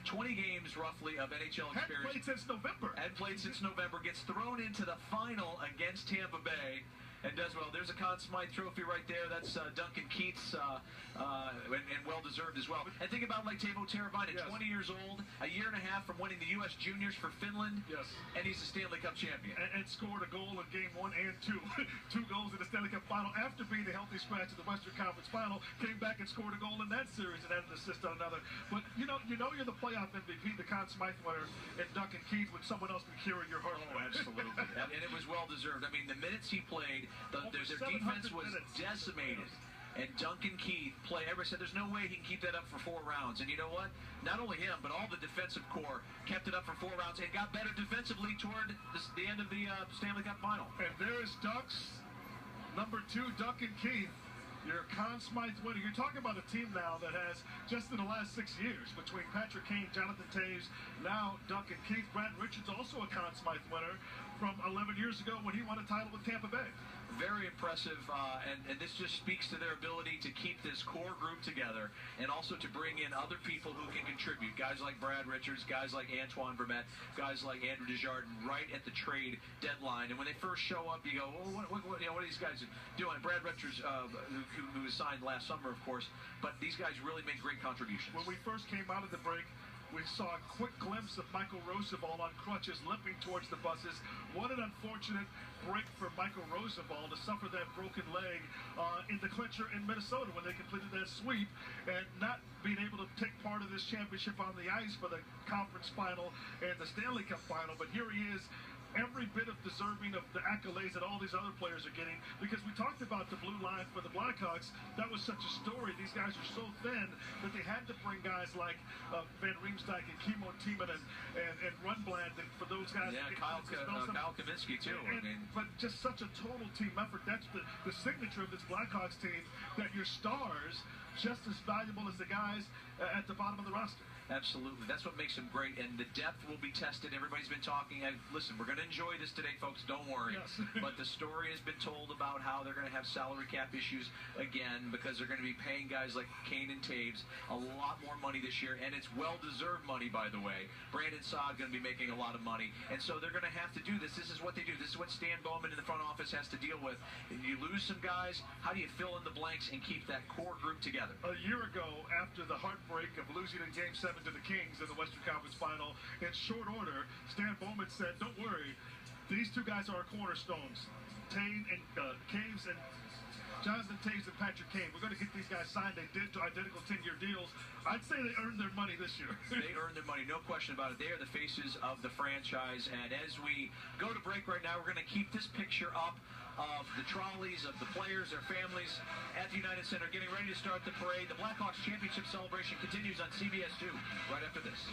20 games roughly of NHL experience. Hadn't played since November. Hadn't played since November. Gets thrown into the final against Tampa Bay. And does well. There's a Conn Smythe trophy right there. That's Duncan Keith's, and well-deserved as well. And think about like Teuvo Teravainen, 20 years old, a year and a half from winning the U.S. Juniors for Finland, and he's a Stanley Cup champion. And scored a goal in Game 1 and 2. 2 goals in the Stanley Cup Final after being a healthy scratch in the Western Conference Final. Came back and scored a goal in that series and had an assist on another. But you know you're the playoff MVP, the Conn Smythe winner, and Duncan Keith when someone else been carrying your heart. Oh, absolutely. And it was well-deserved. I mean, the minutes he played, their defense was decimated. And Duncan Keith everybody said there's no way he can keep that up for 4 rounds. And you know what? Not only him, but all the defensive core kept it up for 4 rounds and got better defensively toward the end of the Stanley Cup Final. And there's Ducks, number 2, Duncan Keith. Your Conn Smythe winner. You're talking about a team now that has, just in the last 6 years, between Patrick Kane, Jonathan Toews, now Duncan Keith, Brad Richards, also a Conn Smythe winner from 11 years ago when he won a title with Tampa Bay. Very impressive, and this just speaks to their ability to keep this core group together and also to bring in other people who can contribute. Guys like Brad Richards, guys like Antoine Vermette, guys like Andrew Desjardins right at the trade deadline. And when they first show up, you go, well, what are these guys doing? Brad Richards, who was signed last summer, of course, but these guys really make great contributions. When we first came out of the break, we saw a quick glimpse of Michael Roosevelt on crutches limping towards the buses. What an unfortunate break for Michael Roosevelt to suffer that broken leg in the clincher in Minnesota when they completed that sweep and not being able to take part of this championship on the ice for the conference final and the Stanley Cup final. But here he is, every bit of deserving of the accolades that all these other players are getting, because we talked about the blue line for the Blackhawks. That was such a story. These guys are so thin that they had to bring guys like Van Riemsdyk and Kimmo Timonen and Rundblad for those guys. Yeah, Kyle Kaminski too. But just such a total team effort. That's the signature of this Blackhawks team, that your stars just as valuable as the guys at the bottom of the roster. Absolutely. That's what makes them great. And the depth will be tested. Everybody's been talking. Listen, we're going to enjoy this today, folks. Don't worry. Yes. But the story has been told about how they're going to have salary cap issues again because they're going to be paying guys like Kane and Toews a lot more money this year. And it's well-deserved money, by the way. Brandon Saad going to be making a lot of money. And so they're going to have to do this. This is what they do. This is what Stan Bowman in the front office has to deal with. And you lose some guys. How do you fill in the blanks and keep that core group together? A year ago, after the heartbreak of losing in Game 7 to the Kings in the Western Conference Final, in short order, Stan Bowman said, don't worry, these 2 guys are our cornerstones. Toews and Jonathan Toews and Patrick Kane. We're going to get these guys signed. They did identical 10-year deals. I'd say they earned their money this year. They earned their money, no question about it. They are the faces of the franchise. And as we go to break right now, we're going to keep this picture up of the trolleys, of the players, their families at the United Center getting ready to start the parade. The Blackhawks championship celebration continues on CBS 2 right after this.